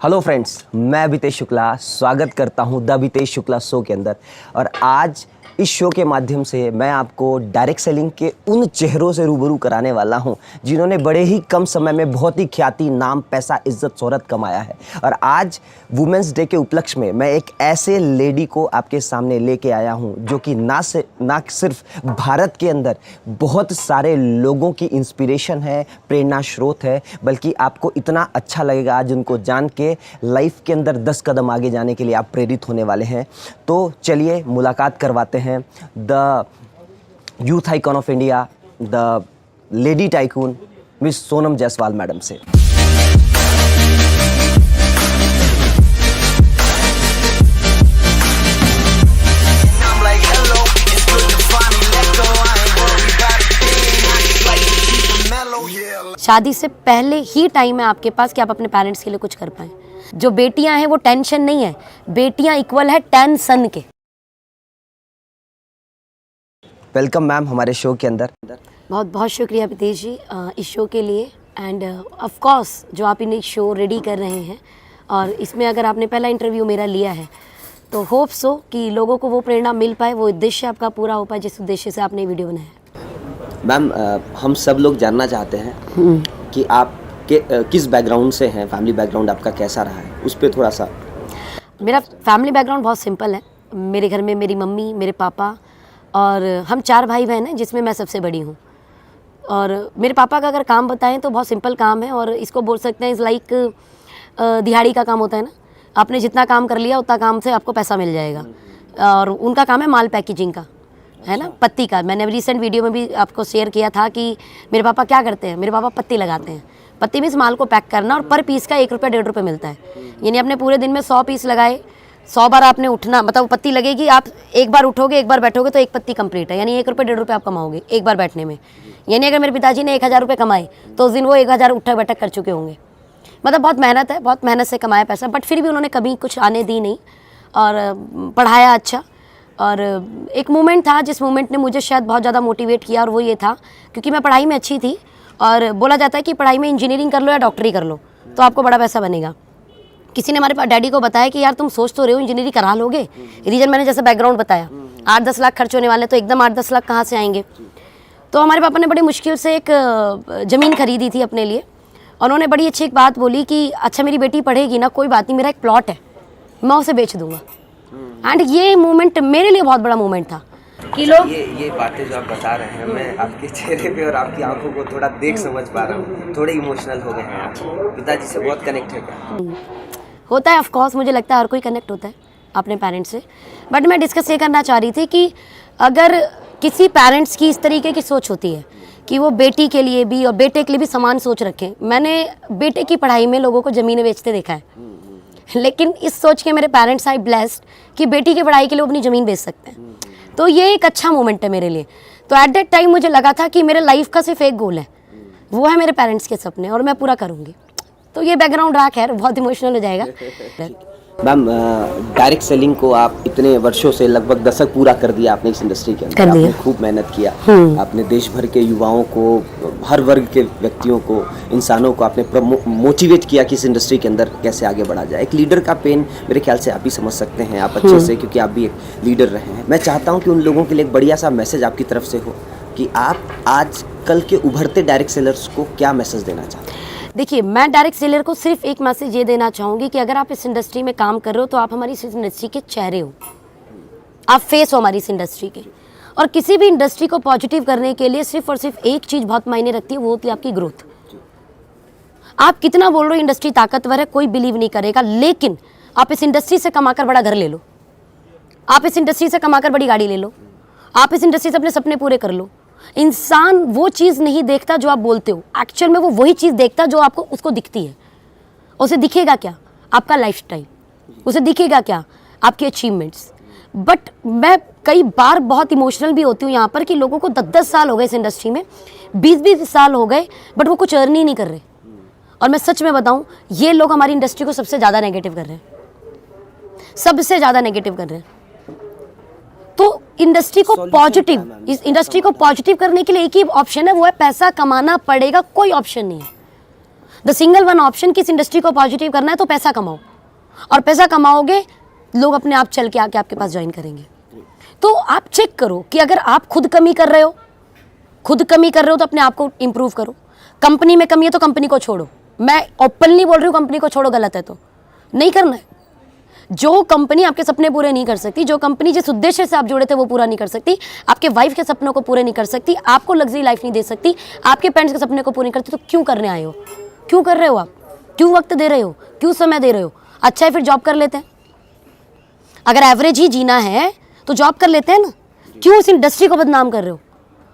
Hello friends, मैं अभितेश शुक्ला स्वागत करता हूं द अभितेश शुक्ला शो के अंदर। और आज इस शो के माध्यम से मैं आपको डायरेक्ट सेलिंग के उन चेहरों से रूबरू कराने वाला हूं जिन्होंने बड़े ही कम समय में बहुत ही ख्याति, नाम, पैसा, इज्जत, शोहरत कमाया है। और आज वुमेंस डे के उपलक्ष्य में मैं एक ऐसे लेडी को आपके सामने लेके आया हूं जो कि ना सिर्फ भारत के अंदर बहुत सारे लोगों की इंस्पिरेशन है, प्रेरणा स्रोत है, बल्कि आपको इतना अच्छा लगेगा आज उनको जान के, लाइफ के अंदर 10 कदम आगे जाने के लिए आप प्रेरित होने वाले हैं। तो चलिए मुलाकात करवाते हैं the youth icon of India, the lady tycoon miss Sonam Jaiswal madam से। शादी से पहले ही टाइम है आपके पास कि आप अपने पेरेंट्स के लिए कुछ कर पाएं। जो बेटियां हैं वो टेंशन नहीं है, बेटियां इक्वल है टेंशन के। वेलकम मैम हमारे शो के अंदर। बहुत बहुत शुक्रिया अभितेश जी इस शो के लिए। एंड ऑफ कोर्स जो आप इन शो रेडी कर रहे हैं और इसमें अगर आपने पहला इंटरव्यू मेरा लिया है तो होप सो कि लोगों को वो प्रेरणा मिल पाए, वो उद्देश्य आपका पूरा हो पाए जिस उद्देश्य से आपने वीडियो बनाया। मैम हम सब लोग जानना चाहते हैं कि आप किस बैकग्राउंड से हैं, फैमिली बैकग्राउंड आपका कैसा रहा है, उस पर थोड़ा सा। मेरा फैमिली बैकग्राउंड बहुत सिंपल है। मेरे घर में मेरी मम्मी, मेरे पापा और हम 4 भाई बहन हैं जिसमें मैं सबसे बड़ी हूँ। और मेरे पापा का अगर काम बताएं तो बहुत सिंपल काम है और इसको बोल सकते हैं इज़ लाइक दिहाड़ी का काम होता है ना, आपने जितना काम कर लिया उतना काम से आपको पैसा मिल जाएगा। और उनका काम है माल पैकेजिंग का, है ना, पत्ती का। मैंने रिसेंट वीडियो में भी आपको शेयर किया था कि मेरे पापा क्या करते हैं। मेरे पापा पत्ती लगाते हैं। पत्ती में इस माल को पैक करना और पर पीस का 1 रुपया 1.5 रुपये मिलता है। यानी अपने पूरे दिन में 100 पीस लगाए, 100 बार आपने उठना, मतलब पत्ती लगेगी, आप एक बार उठोगे, एक बार बैठोगे तो एक पत्ती कंप्लीट है। यानी 1 रुपये 1.5 रुपये आप कमाओगे एक बार बैठने में। यानी अगर मेरे पिताजी ने 1000 रुपये कमाए तो उस दिन वो 1000 उठक बैठक कर चुके होंगे। मतलब बहुत मेहनत है, बहुत मेहनत से कमाया पैसा, बट फिर भी उन्होंने कभी कुछ आने दी नहीं और पढ़ाया अच्छा। और एक मोमेंट था जिस मोमेंट ने मुझे शायद बहुत ज़्यादा मोटिवेट किया और वो ये था क्योंकि मैं पढ़ाई में अच्छी थी और बोला जाता है कि पढ़ाई में इंजीनियरिंग कर लो या डॉक्टरी कर लो तो आपको बड़ा पैसा बनेगा। किसी ने हमारे डैडी को बताया कि यार तुम सोच तो रहे हो इंजीनियरिंग करा लोगे। रीजन मैंने जैसे बैकग्राउंड बताया, 8-10 लाख खर्च होने वाले, तो एकदम 8-10 लाख कहाँ से आएंगे। तो हमारे पापा ने बड़ी मुश्किल से एक ज़मीन खरीदी थी अपने लिए और उन्होंने बड़ी अच्छी एक बात बोली कि अच्छा मेरी बेटी पढ़ेगी ना, कोई बात नहीं, मेरा एक प्लॉट है, मैं उसे बेच दूंगा। एंड ये मोमेंट मेरे लिए बहुत बड़ा मोमेंट था कि लोग ये बातें जो आप बता रहे हैं, मैं आपके चेहरे पे और आपकी आंखों को थोड़ा देख समझ पा रहा हूँ, थोड़े इमोशनल हो गए हैं आप। पिताजी से बहुत कनेक्ट है क्या? होता है, ऑफ कोर्स मुझे लगता है हर कोई कनेक्ट होता है अपने पेरेंट्स से। बट मैं डिस्कस ये करना चाह रही थी कि अगर किसी पेरेंट्स की इस तरीके की सोच होती है कि वो बेटी के लिए भी और बेटे के लिए भी समान सोच रखें। मैंने बेटे की पढ़ाई में लोगों को ज़मीनें बेचते देखा है, लेकिन इस सोच के मेरे पेरेंट्स आई ब्लेस्ड कि बेटी की पढ़ाई के लिए वो अपनी ज़मीन बेच सकते हैं। तो ये एक अच्छा मोमेंट है मेरे लिए। तो एट दैट टाइम मुझे लगा था कि मेरे लाइफ का सिर्फ एक गोल है, वो है मेरे पेरेंट्स के सपने, और मैं पूरा करूँगी। तो ये बैकग्राउंड रहा, खैर बहुत इमोशनल हो जाएगा। मैम डायरेक्ट सेलिंग को आप इतने वर्षों से, लगभग दशक पूरा कर दिया आपने इस इंडस्ट्री के अंदर। आपने खूब मेहनत किया, आपने देश भर के युवाओं को, हर वर्ग के व्यक्तियों को, इंसानों को आपने मोटिवेट किया कि इस इंडस्ट्री के अंदर कैसे आगे बढ़ा जाए। एक लीडर का पेन मेरे ख्याल से आप ही समझ सकते हैं, आप अच्छे से, क्योंकि आप भी एक लीडर रहे हैं। मैं चाहता हूँ कि उन लोगों के लिए एक बढ़िया सा मैसेज आपकी तरफ से हो कि आप आज कल के उभरते डायरेक्ट सेलर्स को क्या मैसेज देना चाहते हैं। देखिए, मैं डायरेक्ट सेलर को सिर्फ एक मैसेज ये देना चाहूँगी कि अगर आप इस इंडस्ट्री में काम कर रहे हो तो आप हमारी इस इंडस्ट्री के चेहरे हो, आप फेस हो हमारी इस इंडस्ट्री के। और किसी भी इंडस्ट्री को पॉजिटिव करने के लिए सिर्फ और सिर्फ एक चीज़ बहुत मायने रखती है, वो होती है आपकी ग्रोथ। आप कितना बोल रहे हो इंडस्ट्री ताकतवर है, कोई बिलीव नहीं करेगा, लेकिन आप इस इंडस्ट्री से कमाकर बड़ा घर ले लो, आप इस इंडस्ट्री से कमाकर बड़ी गाड़ी ले लो, आप इस इंडस्ट्री से अपने सपने पूरे कर लो। इंसान वो चीज़ नहीं देखता जो आप बोलते हो, एक्चुअल में वो वही चीज़ देखता जो आपको उसको दिखती है। उसे दिखेगा क्या? आपका लाइफस्टाइल। उसे दिखेगा क्या? आपके अचीवमेंट्स। बट मैं कई बार बहुत इमोशनल भी होती हूँ यहाँ पर कि लोगों को 10-10 साल हो गए इस इंडस्ट्री में, 20-20 साल हो गए, बट वो कुछ अर्न ही नहीं कर रहे। और मैं सच में बताऊँ, ये लोग हमारी इंडस्ट्री को सबसे ज़्यादा नेगेटिव कर रहे हैं, सबसे ज़्यादा नेगेटिव कर रहे हैं। तो इंडस्ट्री को पॉजिटिव, इस इंडस्ट्री को पॉजिटिव करने के लिए एक ही ऑप्शन है, वो है पैसा कमाना पड़ेगा, कोई ऑप्शन नहीं है। द सिंगल वन ऑप्शन कि इस इंडस्ट्री को पॉजिटिव करना है तो पैसा कमाओ, और पैसा कमाओगे लोग अपने आप चल के आके आपके पास ज्वाइन करेंगे। तो आप चेक करो कि अगर आप खुद कमी कर रहे हो तो अपने आप को इम्प्रूव करो। कंपनी में कमी है तो कंपनी को छोड़ो। मैं ओपनली बोल रही हूँ, कंपनी को छोड़ो, गलत है तो नहीं करना है। जो कंपनी आपके सपने पूरे नहीं कर सकती, जो कंपनी जिस उद्देश्य से आप जुड़े थे वो पूरा नहीं कर सकती, आपके वाइफ के सपनों को पूरे नहीं कर सकती, आपको लग्जरी लाइफ नहीं दे सकती, आपके पेरेंट्स के सपने को पूरे नहीं करती, तो क्यों करने आए हो? क्यों कर रहे हो आप? क्यों वक्त दे रहे हो? क्यों समय दे रहे हो? अच्छा है फिर जॉब कर लेते हैं। अगर एवरेज ही जीना है तो जॉब कर लेते हैं ना। क्यों इस इंडस्ट्री को बदनाम कर रहे हो?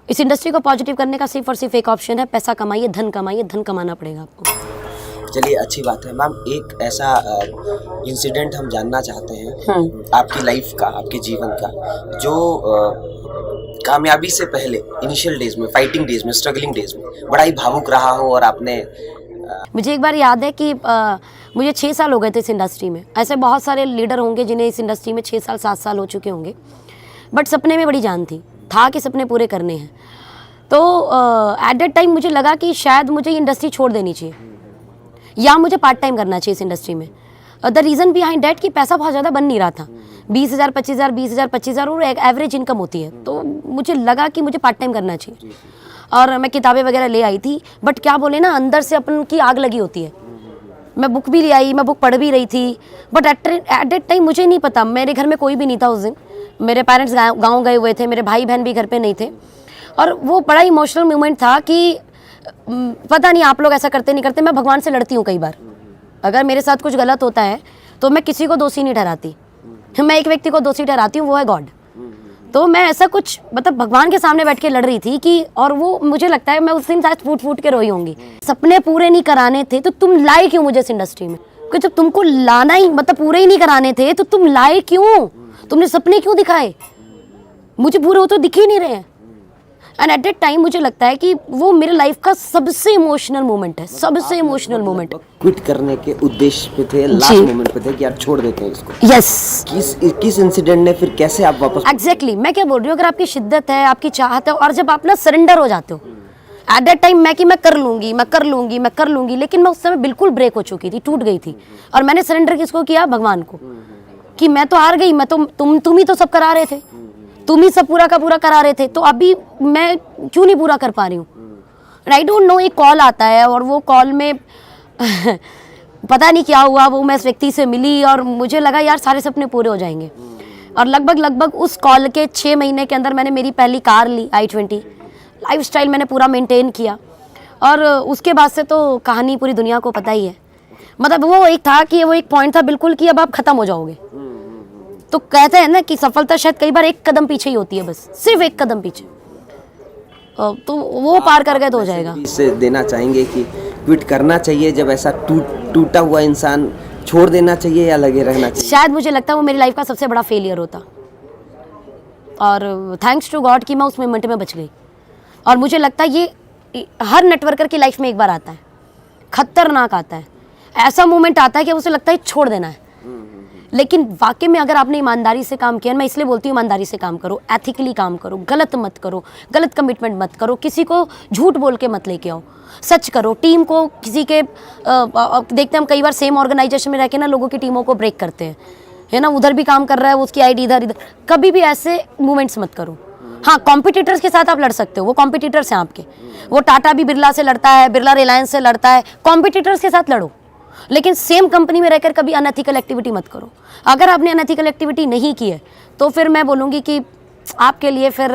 इस इंडस्ट्री को पॉजिटिव करने का सिर्फ और सिर्फ एक ऑप्शन है, पैसा कमाइए, धन कमाइए, धन कमाना पड़ेगा आपको। चलिए अच्छी बात है मैम। एक ऐसा इंसिडेंट हम जानना चाहते हैं आपकी लाइफ का, आपके जीवन का, जो कामयाबी से पहले इनिशियल डेज में, फाइटिंग डेज में, स्ट्रगलिंग डेज में बड़ा ही भावुक रहा हो और आपने मुझे एक बार याद है कि मुझे 6 साल हो गए थे इस इंडस्ट्री में। ऐसे बहुत सारे लीडर होंगे जिन्हें इस इंडस्ट्री में 6 साल 7 साल हो चुके होंगे, बट सपने में बड़ी जान था कि सपने पूरे करने हैं। तो एट दैट टाइम मुझे लगा कि शायद मुझे ये इंडस्ट्री छोड़ देनी चाहिए या मुझे पार्ट टाइम करना चाहिए इस इंडस्ट्री में। द रीज़न बिहाइंड डैट कि पैसा बहुत ज़्यादा बन नहीं रहा था। 20,000 25,000 20,000 25,000 और एक एवरेज इनकम होती है। तो मुझे लगा कि मुझे पार्ट टाइम करना चाहिए, और मैं किताबें वगैरह ले आई थी, बट क्या बोले ना, अंदर से अपन की आग लगी होती है। मैं बुक भी ले आई, मैं बुक पढ़ भी रही थी, बट एट दैट टाइम मुझे नहीं पता, मेरे घर में कोई भी नहीं था उस दिन। मेरे पेरेंट्स गाँव गए हुए थे, मेरे भाई बहन भी घर पे नहीं थे, और वो बड़ा इमोशनल मोमेंट था कि पता नहीं आप लोग ऐसा करते नहीं करते, मैं भगवान से लड़ती हूँ कई बार। अगर मेरे साथ कुछ गलत होता है तो मैं किसी को दोषी नहीं ठहराती, मैं एक व्यक्ति को दोषी ठहराती हूँ, वो है गॉड। तो मैं ऐसा कुछ मतलब भगवान के सामने बैठ के लड़ रही थी कि, और वो मुझे लगता है मैं उस दिन शायद फूट के रोई होंगी। सपने पूरे नहीं कराने थे तो तुम लाए क्यों मुझे इस इंडस्ट्री में? क्योंकि जब तुमको लाना ही मतलब पूरे ही नहीं कराने थे तो तुम लाए क्यों? तुमने सपने क्यों दिखाए? मुझे पूरे हो तो दिख ही नहीं रहे हैं। एंड एट दैट टाइम मुझे लगता है कि वो मेरे लाइफ का सबसे इमोशनल मोमेंट है, सबसे इमोशनल मोमेंट। क्विट करने के उद्देश्य पे थे, लास्ट मोमेंट पे थे कि यार छोड़ देते हैं इसको। यस। किस इंसिडेंट ने फिर कैसे आप वापस? एग्जैक्टली मैं क्या बोल रही हूँ, अगर आपकी शिद्दत है, आपकी चाहत है, और जब आप ना सरेंडर हो जाते हो एट दैट टाइम, मैं कि मैं कर लूंगी, लेकिन मैं उस समय बिल्कुल ब्रेक हो चुकी थी, टूट गई थी। और मैंने सरेंडर किसको किया? भगवान को, कि मैं तो हार गई, मैं तो तुम ही तो सब करा रहे थे, तुम ही सब पूरा का पूरा करा रहे थे, तो अभी मैं क्यों नहीं पूरा कर पा रही हूँ? I don't know. एक कॉल आता है और वो कॉल में पता नहीं क्या हुआ, वो मैं इस व्यक्ति से मिली और मुझे लगा यार सारे सपने पूरे हो जाएंगे। और लगभग उस कॉल के 6 महीने के अंदर मैंने मेरी पहली कार ली, i20। लाइफस्टाइल मैंने पूरा मेंटेन किया, और उसके बाद से तो कहानी पूरी दुनिया को पता ही है। मतलब वो एक था कि वो एक पॉइंट था बिल्कुल कि अब आप खत्म हो जाओगे। तो कहते हैं ना कि सफलता शायद कई बार एक कदम पीछे ही होती है, बस सिर्फ एक कदम पीछे। तो वो पार कर गए तो हो जाएगा। इससे देना चाहेंगे कि क्विट करना चाहिए जब ऐसा टूटा हुआ इंसान, छोड़ देना चाहिए या लगे रहना चाहिए? शायद मुझे लगता है वो मेरी लाइफ का सबसे बड़ा फेलियर होता, और थैंक्स टू गॉड कि मैं उस मोमेंट में बच गई। और मुझे लगता है ये हर नेटवर्कर की लाइफ में एक बार आता है, खतरनाक आता है, ऐसा मोमेंट आता है कि उसे लगता है छोड़ देना है। लेकिन वाकई में अगर आपने ईमानदारी से काम किया, मैं इसलिए बोलती हूँ ईमानदारी से काम करो, एथिकली काम करो, गलत मत करो, गलत कमिटमेंट मत करो, किसी को झूठ बोल के मत लेके आओ, सच करो। टीम को किसी के देखते हैं हम कई बार सेम ऑर्गेनाइजेशन में रह के ना लोगों की टीमों को ब्रेक करते हैं, है ना, उधर भी काम कर रहा है, उसकी आईडी इधर, कभी भी ऐसे मूवमेंट्स मत करो। हाँ, कॉम्पिटिटर्स के साथ आप लड़ सकते हो, वो कॉम्पिटिटर्स हैं आपके, वो टाटा भी बिरला से लड़ता है, बिरला रिलायंस से लड़ता है, कॉम्पिटिटर्स के साथ लड़ो, लेकिन सेम कंपनी में रहकर कभी अनएथिकल एक्टिविटी मत करो। अगर आपने अनएथिकल एक्टिविटी नहीं की है तो फिर मैं बोलूँगी कि आपके लिए फिर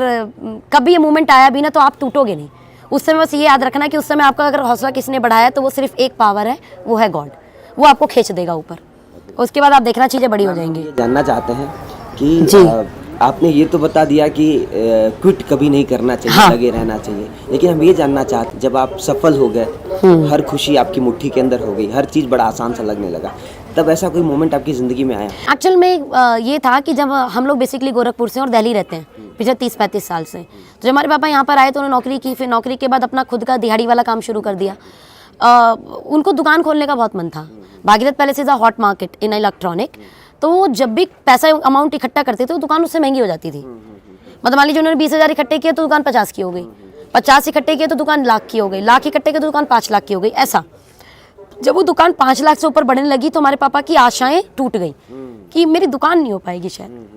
कभी ये मोमेंट आया भी ना तो आप टूटोगे नहीं। उस समय बस ये याद रखना कि उस समय आपका अगर हौसला किसने बढ़ाया है तो वो सिर्फ एक पावर है, वो है गॉड। वो आपको खींच देगा ऊपर, उसके बाद आप देखना चीज़ें बड़ी हो जाएंगी। जानना चाहते हैं कि आपने ये तो बता दिया कि क्विट कभी नहीं करना चाहिए, हाँ। लगे रहना चाहिए, लेकिन हम ये जानना चाहते जब आप सफल हो गए, हर खुशी आपकी मुट्ठी के अंदर हो गई, हर चीज़ बड़ा आसान सा लगने लगा, तब ऐसा कोई मोमेंट आपकी ज़िंदगी में आया? एक्चुअल में ये था कि जब हम लोग बेसिकली गोरखपुर से और दिल्ली रहते हैं पिछले 30-35 साल से, तो जब हमारे पापा यहाँ पर आए तो उन्होंने नौकरी की, फिर नौकरी के बाद अपना खुद का दिहाड़ी वाला काम शुरू कर दिया। उनको दुकान खोलने का बहुत मन था। Bhagirath palace is a hot market in electronic, तो वो जब भी पैसा अमाउंट इकट्ठा करते थे तो दुकान उससे महंगी हो जाती थी। मतलब मान लीजिए उन्होंने 20,000 इकट्ठे किए तो दुकान 50 की हो गई, 50 इकट्ठे किए तो दुकान लाख की हो गई, लाख इकट्ठे किए तो दुकान 5 लाख की हो गई, ऐसा। जब वो दुकान 5 लाख से ऊपर बढ़ने लगी तो हमारे पापा की आशाएं टूट गई कि मेरी दुकान नहीं हो पाएगी, शायद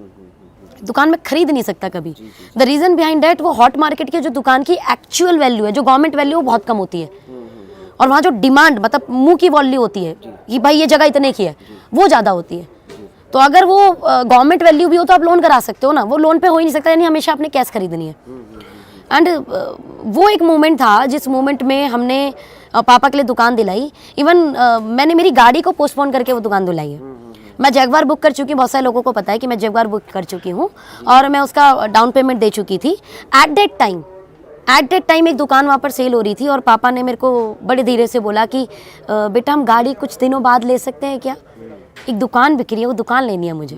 दुकान में खरीद नहीं सकता कभी। द रीज़न बिहाइंड दैट, वो हॉट मार्केट की जो दुकान की एक्चुअल वैल्यू है, जो गवर्नमेंट वैल्यू, वो बहुत कम होती है, और वहाँ जो डिमांड मतलब मुंह की वैल्यू होती है कि भाई ये जगह इतने की है, वो ज़्यादा होती है। तो अगर वो गवर्नमेंट वैल्यू भी हो तो आप लोन करा सकते हो ना, वो लोन पे हो ही नहीं सकता, यानी हमेशा आपने कैश खरीदनी है। एंड वो एक मोमेंट था जिस मोमेंट में हमने पापा के लिए दुकान दिलाई। इवन मैंने मेरी गाड़ी को पोस्टपोन करके वो दुकान दिलाई है। मैं जगवार बुक कर चुकी हूँ, बहुत सारे लोगों को पता है कि मैं जगवार बुक कर चुकी हूँ, और मैं उसका डाउन पेमेंट दे चुकी थी। एट दैट टाइम एक दुकान वहाँ पर सेल हो रही थी, और पापा ने मेरे को बड़े धीरे से बोला कि बेटा हम गाड़ी कुछ दिनों बाद ले सकते हैं क्या, एक दुकान बिक रही है, वो दुकान लेनी है मुझे।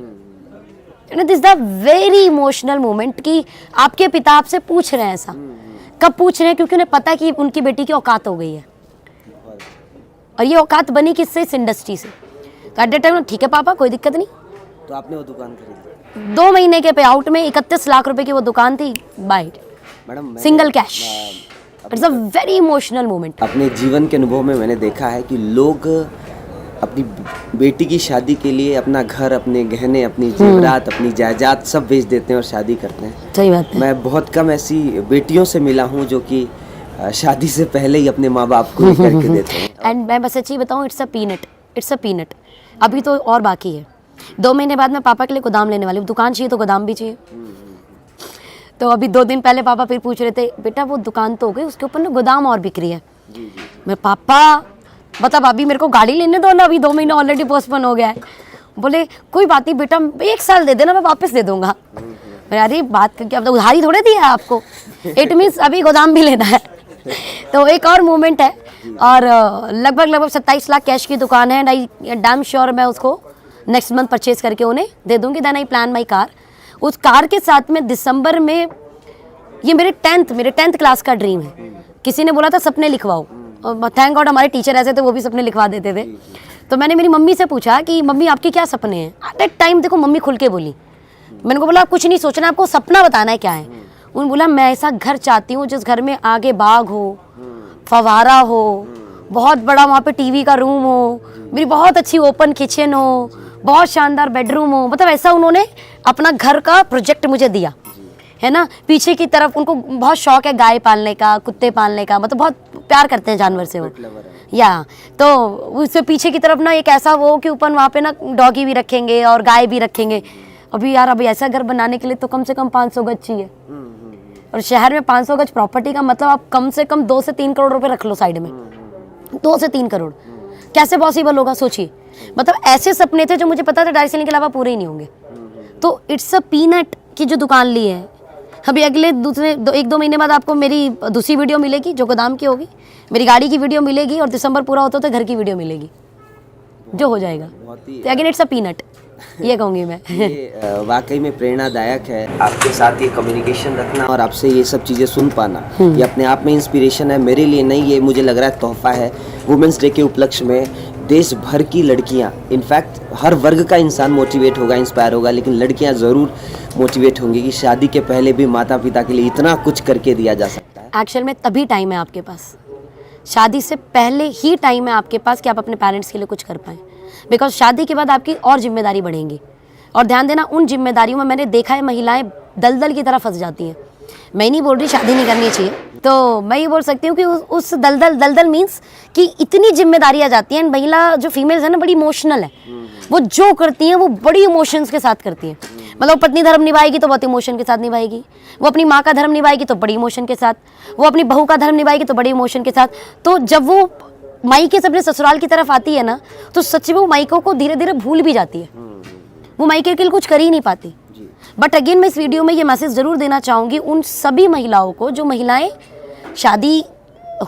This the very emotional moment कि आपके पिता आपसे पूछ रहे हैं ऐसा। कब पूछ रहे हैं? क्योंकि उन्हें पता कि उनकी बेटी की औकात हो गई है, और ये औकात बनी किससे? इस इंडस्ट्री से। तो एट दैट टाइम ठीक है पापा, कोई दिक्कत नहीं। तो आपने वो दुकान खरीदी? 2 महीने के पे आउट में 31 लाख रुपए की वो दुकान थी, by madam, single cash. It's a very emotional moment. अपने जीवन के अनुभव में मैंने देखा है कि लोग अपनी बेटी की शादी के लिए अपना घर, अपने गहने, अपनी जेवरात, अपनी जायदाद सब बेच देते हैं और शादी करते हैं। सही बात है। मैं बहुत कम ऐसी बेटियों से मिला हूँ जो कि शादी से पहले ही अपने माँ बाप को ही करके देते हैं। एंड मैं बस सच्ची बताऊँ, इट्स अ पीनट। अभी तो और बाकी है। 2 महीने बाद मैं पापा के लिए गोदाम लेने वाली हूँ। दुकान चाहिए तो गोदाम भी चाहिए। तो अभी 2 दिन पहले पापा फिर पूछ रहे थे, बेटा वो दुकान तो हो गई, उसके ऊपर ना गोदाम और बिक रही है। मैं पापा मतलब अभी मेरे को गाड़ी लेने दो ना, अभी 2 महीने ऑलरेडी पोस्टपोन हो गया है। बोले कोई बात नहीं बेटा, 1 साल दे देना, मैं वापस दे दूंगा। मैं अरे बात करके, अब तो उधारी थोड़े दिया है आपको, इट मीन्स अभी गोदाम भी लेना है। तो एक और मोमेंट है, और लगभग 27 लाख कैश की दुकान है, एंड आई डैम श्योर मैं उसको नेक्स्ट मंथ परचेज करके उन्हें दे दूंगी। Then I plan my car. उस कार के साथ में दिसंबर में, ये मेरे 10th क्लास का ड्रीम है। किसी ने बोला था सपने लिखवाओ, और थैंक गॉड हमारे टीचर ऐसे थे, वो भी सपने लिखवा देते थे। तो मैंने मेरी मम्मी से पूछा कि मम्मी आपके क्या सपने हैं। एट दैट टाइम देखो मम्मी खुल के बोली। मैंने को बोला आप कुछ नहीं सोचना, आपको सपना बताना है क्या है। उन्होंने बोला मैं ऐसा घर चाहती हूँ जिस घर में आगे बाग हो, फवारा हो, बहुत बड़ा वहाँ पे टीवी का रूम हो, मेरी बहुत अच्छी ओपन किचन हो, बहुत शानदार बेडरूम हो। मतलब ऐसा उन्होंने अपना घर का प्रोजेक्ट मुझे दिया है ना। पीछे की तरफ उनको बहुत शौक है गाय पालने का, कुत्ते पालने का, मतलब बहुत प्यार करते हैं जानवर से वो, या तो उससे पीछे की तरफ ना एक ऐसा वो कि ऊपर वहाँ पे ना डॉगी भी रखेंगे और गाय भी रखेंगे। अभी यार अभी ऐसा घर बनाने के लिए तो कम से कम 500 गज चाहिए, और शहर में 500 गज प्रॉपर्टी का मतलब आप कम से कम 2 से 3 करोड़ रुपए रख लो साइड में। 2 से 3 करोड़ कैसे पॉसिबल होगा सोचिए। मतलब ऐसे सपने थे जो मुझे पता था डायरेक्ट सेलिंग के अलावा पूरे ही नहीं होंगे। तो इट्स अ पीनट की जो दुकान ली है। अभी अगले 1-2 महीने बाद आपको मेरी दूसरी वीडियो मिलेगी जो गोदाम की होगी, मेरी गाड़ी की वीडियो मिलेगी, और दिसंबर पूरा होता तो घर की वीडियो मिलेगी, जो हो जाएगा। तो अगेन इट्स अ पीनट, ये कहूँगी मैं। ये वाकई में प्रेरणादायक है। आपके साथ ये कम्युनिकेशन रखना और आपसे ये सब चीज़ें सुन पाना, ये अपने आप में इंस्पिरेशन है। मेरे लिए नहीं, ये मुझे लग रहा है तोहफा है। वुमेंस डे के उपलक्ष्य में देश भर की लड़कियां, इनफैक्ट हर वर्ग का इंसान मोटिवेट होगा, इंस्पायर होगा, लेकिन लड़कियां ज़रूर मोटिवेट होंगी कि शादी के पहले भी माता पिता के लिए इतना कुछ करके दिया जा सकता है। एक्चुअल में तभी टाइम है आपके पास, शादी से पहले ही टाइम है आपके पास कि आप अपने पेरेंट्स के लिए कुछ कर पाएँ। बिकॉज शादी के बाद आपकी और जिम्मेदारी बढ़ेंगी, और ध्यान देना उन जिम्मेदारियों में मैंने देखा है महिलाएं दलदल की तरह फंस जाती हैं। मैं नहीं बोल रही शादी नहीं करनी चाहिए, तो मैं ये बोल सकती हूँ कि उस दलदल मीन्स कि इतनी जिम्मेदारी आ जाती हैं। महिला जो फीमेल्स है ना बड़ी इमोशनल है, वो जो करती हैं वो बड़ी इमोशंस के साथ करती हैं। मतलब पत्नी धर्म निभाएगी तो बहुत इमोशन के साथ निभाएगी, वो अपनी माँ का धर्म निभाएगी तो बड़ी इमोशन के साथ, वो अपनी बहू का धर्म निभाएगी तो बड़ी इमोशन के साथ। तो जब वो मायके से अपने ससुराल की तरफ आती है ना, तो सच में वो मायकों को धीरे धीरे भूल भी जाती है, वो मायके के लिए कुछ कर ही नहीं पाती। बट अगेन मैं इस वीडियो में ये मैसेज ज़रूर देना चाहूँगी उन सभी महिलाओं को, जो महिलाएं शादी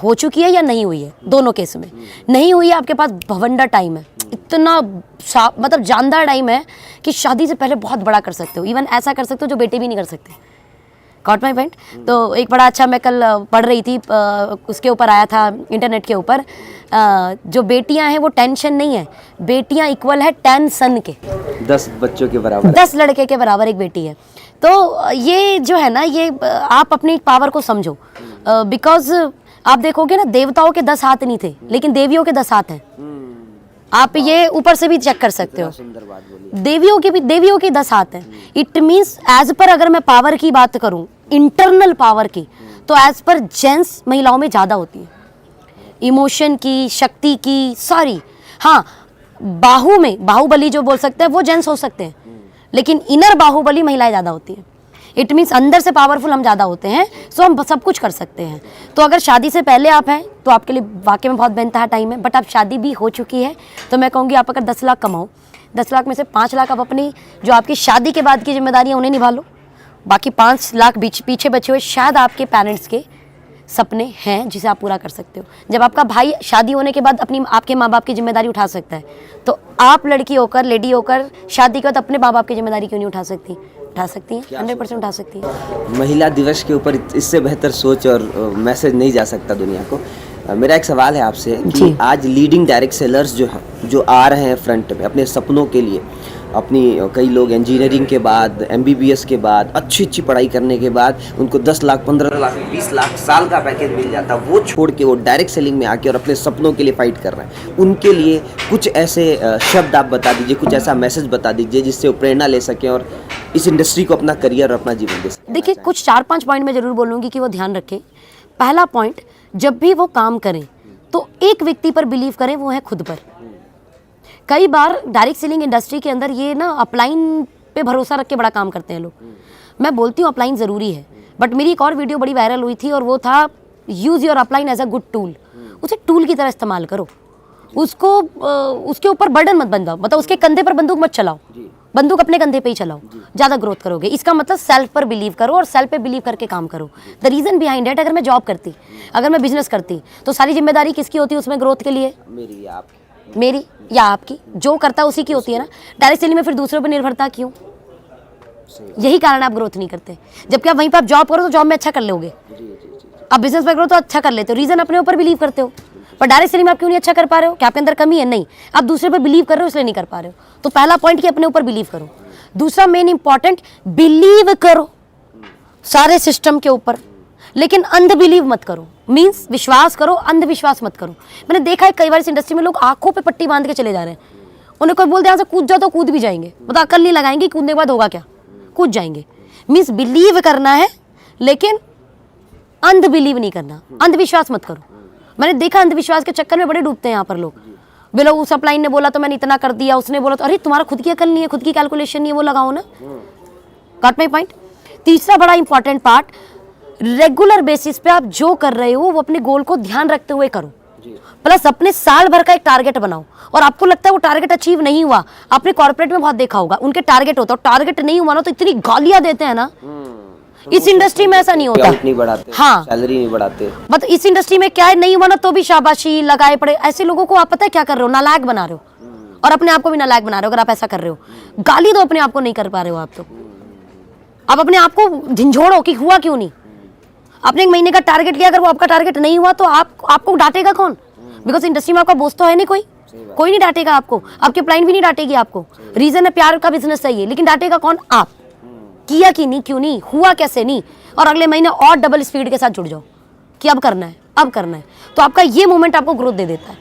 हो चुकी है या नहीं हुई है, दोनों केस में नहीं हुई है, आपके पास भवंडा टाइम है, इतना मतलब जानदार टाइम है कि शादी से पहले बहुत बड़ा कर सकते हो। इवन ऐसा कर सकते हो जो बेटे भी नहीं कर सकते। Got my point. तो एक बड़ा अच्छा, मैं कल पढ़ रही थी, उसके ऊपर आया था इंटरनेट के ऊपर, जो बेटियां हैं वो टेंशन नहीं है, बेटियां इक्वल है 10 सन के, 10 बच्चों के बराबर, 10 लड़के के बराबर एक बेटी है। तो ये जो है ना, ये आप अपनी पावर को समझो। बिकॉज आप देखोगे ना, देवताओं के 10 हाथ नहीं थे, लेकिन देवियों के 10 हाथ हैं। आप ये ऊपर से भी चेक कर सकते हो। सुंदर बात बोली। देवियों की 10 हाथ हैं। इट मीन्स एज पर अगर मैं पावर की बात करूं, इंटरनल पावर की, तो एज पर जेंट्स महिलाओं में ज़्यादा होती है, इमोशन की, शक्ति की, सारी। हाँ, बाहुबली जो बोल सकते हैं वो जेंट्स हो सकते हैं, लेकिन इनर बाहुबली महिलाएं ज़्यादा होती हैं। इट मीन्स अंदर से पावरफुल हम ज़्यादा होते हैं, सो हम सब कुछ कर सकते हैं। तो अगर शादी से पहले आप हैं तो आपके लिए वाकई में बहुत बेनतहा टाइम है। बट आप शादी भी हो चुकी है तो मैं कहूँगी, आप अगर 10 लाख कमाओ, 10 लाख में से 5 लाख आप अपनी जो आपकी शादी के बाद की जिम्मेदारी है उन्हें निभा लो। बाकी 5 लाख पीछे बचे हुए शायद आपके पेरेंट्स के सपने हैं जिसे आप पूरा कर सकते हो। जब आपका भाई शादी होने के बाद आपके माँ बाप की जिम्मेदारी उठा सकता है, तो आप लड़की होकर, लेडी होकर शादी के बाद अपने माँ बाप की जिम्मेदारी क्यों नहीं उठा सकती? उठा सकती हैं, 100% उठा सकती हैं। महिला दिवस के ऊपर इससे बेहतर सोच और मैसेज नहीं जा सकता दुनिया को। मेरा एक सवाल है आपसे कि आज लीडिंग डायरेक्ट सेलर्स जो हैं, जो आ रहे हैं फ्रंट में अपने सपनों के लिए, अपनी कई लोग इंजीनियरिंग के बाद, MBBS के बाद, अच्छी पढ़ाई करने के बाद उनको 10 लाख, 15 लाख, 20 लाख साल का पैकेज मिल जाता, वो छोड़ के वो डायरेक्ट सेलिंग में आके और अपने सपनों के लिए फाइट कर रहे हैं। उनके लिए कुछ ऐसे शब्द आप बता दीजिए, कुछ ऐसा मैसेज बता दीजिए जिससे वो प्रेरणा ले सकें और इस इंडस्ट्री को अपना करियर और अपना जीवन दे सकें। देखिए, कुछ 4-5 पॉइंट मैं ज़रूर बोलूँगी कि वो ध्यान रखें। पहला पॉइंट, जब भी वो काम करें तो एक व्यक्ति पर बिलीव करें, वो है खुद पर। कई बार डायरेक्ट सेलिंग इंडस्ट्री के अंदर ये ना अपलाइन पे भरोसा रख के बड़ा काम करते हैं लोग। मैं बोलती हूँ अपलाइन ज़रूरी है, बट मेरी एक और वीडियो बड़ी वायरल हुई थी और वो था use your upline as a good tool. उसे टूल की तरह इस्तेमाल करो, उसको उसके ऊपर बर्डन मत बंधाओ, मतलब उसके कंधे पर बंदूक मत चलाओ, बंदूक अपने कंधे पे ही चलाओ, ज़्यादा ग्रोथ करोगे। इसका मतलब सेल्फ पर बिलीव करो और सेल्फ पे बिलीव करके काम करो। द रीज़न बिहाइंड इट, अगर मैं जॉब करती, अगर मैं बिजनेस करती, तो सारी जिम्मेदारी किसकी होती है उसमें ग्रोथ के लिए? मेरी या आपकी? जो करता है उसी की होती है ना। डायरेक्ट सेलिंग में फिर दूसरों पर निर्भरता क्यों? यही कारण आप ग्रोथ नहीं करते। जबकि आप वहीं पर आप जॉब करो तो जॉब में अच्छा कर लोगे, आप बिजनेस में करो तो अच्छा कर लेते हो, रीज़न अपने ऊपर बिलीव करते हो। पर डायरेक्ट सेलिंग में आप क्यों नहीं अच्छा कर पा रहे हो? क्या आपके अंदर कमी है? नहीं, आप दूसरे पर बिलीव कर रहे हो इसलिए नहीं कर पा रहे हो। तो पहला पॉइंट कि अपने ऊपर बिलीव करो। दूसरा मेन इंपॉर्टेंट, बिलीव करो सारे सिस्टम के ऊपर, लेकिन अंध बिलीव मत करो। मीन्स विश्वास करो, अंधविश्वास मत करो। मैंने देखा है कई बार इस इंडस्ट्री में लोग आंखों पे पट्टी बांध के चले जा रहे हैं। उन्हें कोई बोल दे यहाँ से कूद जाओ तो कूद भी जाएंगे, मतलब अकल नहीं लगाएंगे, कूदने के बाद होगा क्या, कूद जाएंगे। मीन्स बिलीव करना है लेकिन अंध बिलीव नहीं करना, अंधविश्वास मत करो। मैंने देखा अंधविश्वास के चक्कर में बड़े डूबते हैं यहाँ पर लोग। बोलो उस अपलाइन ने बोला तो मैंने इतना कर दिया, उसने बोला तो, अरे तुम्हारा खुद की अकल नहीं है, खुद की कैलकुलेशन नहीं है, वो लगाओ ना। Got my point. तीसरा बड़ा इंपॉर्टेंट पार्ट, रेगुलर बेसिस पे आप जो कर रहे हो वो अपने गोल को ध्यान रखते हुए करो। प्लस अपने साल भर का एक टारगेट बनाओ। और आपको लगता है वो टारगेट अचीव नहीं हुआ, आपने कॉर्पोरेट में बहुत देखा होगा, उनके टारगेट होता है, टारगेट नहीं हुआ ना तो इतनी गालियां देते हैं ना। इस इंडस्ट्री में ऐसा नहीं होता, नहीं बढ़ाते, हाँ, सैलरी नहीं बढ़ाते। बट इस इंडस्ट्री में क्या है, नहीं हुआ ना तो भी शाबाशी लगाए पड़े। ऐसे लोगों को आप पता है क्या कर रहे हो, नालायक बना रहे हो और अपने आप को भी नालायक बना रहे हो। अगर आप ऐसा कर रहे हो, गाली दो अपने आप को, नहीं कर पा रहे हो आप तो आप अपने आप को झिंझोड़ो कि हुआ क्यों नहीं। आपने एक महीने का टारगेट लिया, अगर वो आपका टारगेट नहीं हुआ तो आपको डांटेगा कौन? बिकॉज इंडस्ट्री में आपका बोस तो है नहीं, कोई नहीं डांटेगा आपको, आपके क्लाइंट भी नहीं डांटेगी आपको। रीजन है प्यार का बिजनेस चाहिए, लेकिन डांटेगा कौन? आप। किया कि नहीं, क्यों नहीं हुआ, कैसे नहीं। और अगले महीने और डबल स्पीड के साथ जुड़ जाओ कि अब करना है, अब करना है। तो आपका ये मोमेंट आपको ग्रोथ दे देता है।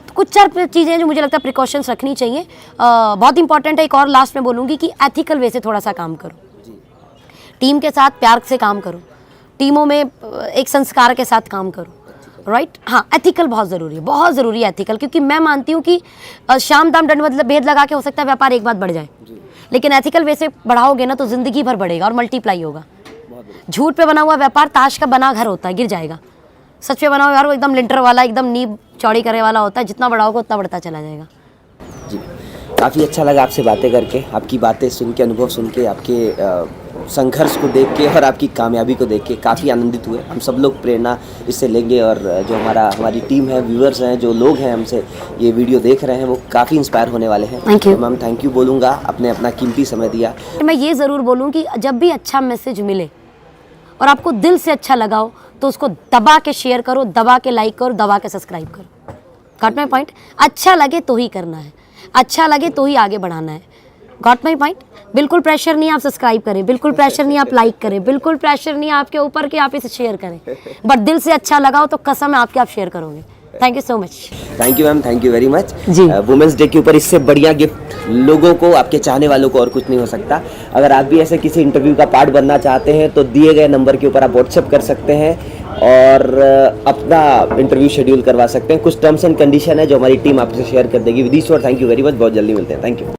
तो कुछ 4 चीज़ें जो मुझे लगता है प्रिकॉशंस रखनी चाहिए, बहुत इंपॉर्टेंट है। एक और लास्ट में बोलूँगी कि एथिकल वे से थोड़ा सा काम करो, टीम के साथ प्यार से काम करो, टीमों में एक संस्कार के साथ काम करो, राइट। हाँ, एथिकल बहुत ज़रूरी है, बहुत ज़रूरी है एथिकल, क्योंकि मैं मानती हूँ कि शाम दाम दंड मतलब भेद लगा के हो सकता है व्यापार एक बात बढ़ जाए, लेकिन एथिकल वे से बढ़ाओगे ना तो ज़िंदगी भर बढ़ेगा और मल्टीप्लाई होगा। झूठ पे बना हुआ व्यापार ताश का बना घर होता है, गिर जाएगा। सच पे बना हुआ यार वो एकदम लिंटर वाला, एकदम नींव चौड़ी करे वाला होता है, जितना बढ़ाओगे उतना बढ़ता चला जाएगा। जी, काफ़ी अच्छा लगा आपसे बातें करके, आपकी बातें सुन के, अनुभव सुन के, आपके संघर्ष को देख के और आपकी कामयाबी को देख के काफ़ी आनंदित हुए। हम सब लोग प्रेरणा इससे लेंगे और जो हमारी टीम है, व्यूअर्स हैं, जो लोग हैं हमसे ये वीडियो देख रहे हैं, वो काफ़ी इंस्पायर होने वाले हैं। Thank you ma'am, thank you बोलूँगा, आपने अपना कीमती समय दिया। मैं ये ज़रूर बोलूँ कि जब भी अच्छा मैसेज मिले और आपको दिल से अच्छा लगा हो तो उसको दबा के शेयर करो, दबा के लाइक करो, दबा के सब्सक्राइब करो। Got my point. अच्छा लगे तो ही करना है, अच्छा लगे तो ही आगे बढ़ाना है। Got my point. बिल्कुल प्रेशर नहीं आप सब्सक्राइब करें, बिल्कुल प्रेशर नहीं आप लाइक करें, बिल्कुल प्रेशर नहीं आपके ऊपर कि आप इसे शेयर करें, बट दिल से अच्छा लगा हो तो कसम है आपके आप शेयर करोगे। Thank you so much. Thank you ma'am, thank you very much. जी। वुमेंस डे के ऊपर इससे बढ़िया गिफ्ट लोगों को, आपके चाहने वालों को और कुछ नहीं हो सकता। अगर आप भी ऐसे किसी इंटरव्यू का पार्ट बनना चाहते हैं तो दिए गए नंबर के ऊपर आप व्हाट्सएप कर सकते हैं और अपना इंटरव्यू शेड्यूल करवा सकते हैं। कुछ टर्म्स एंड कंडीशन है जो हमारी टीम आपसे शेयर कर देगी। विदिश और थैंक यू वेरी मच, बहुत जल्दी मिलते हैं। Thank you.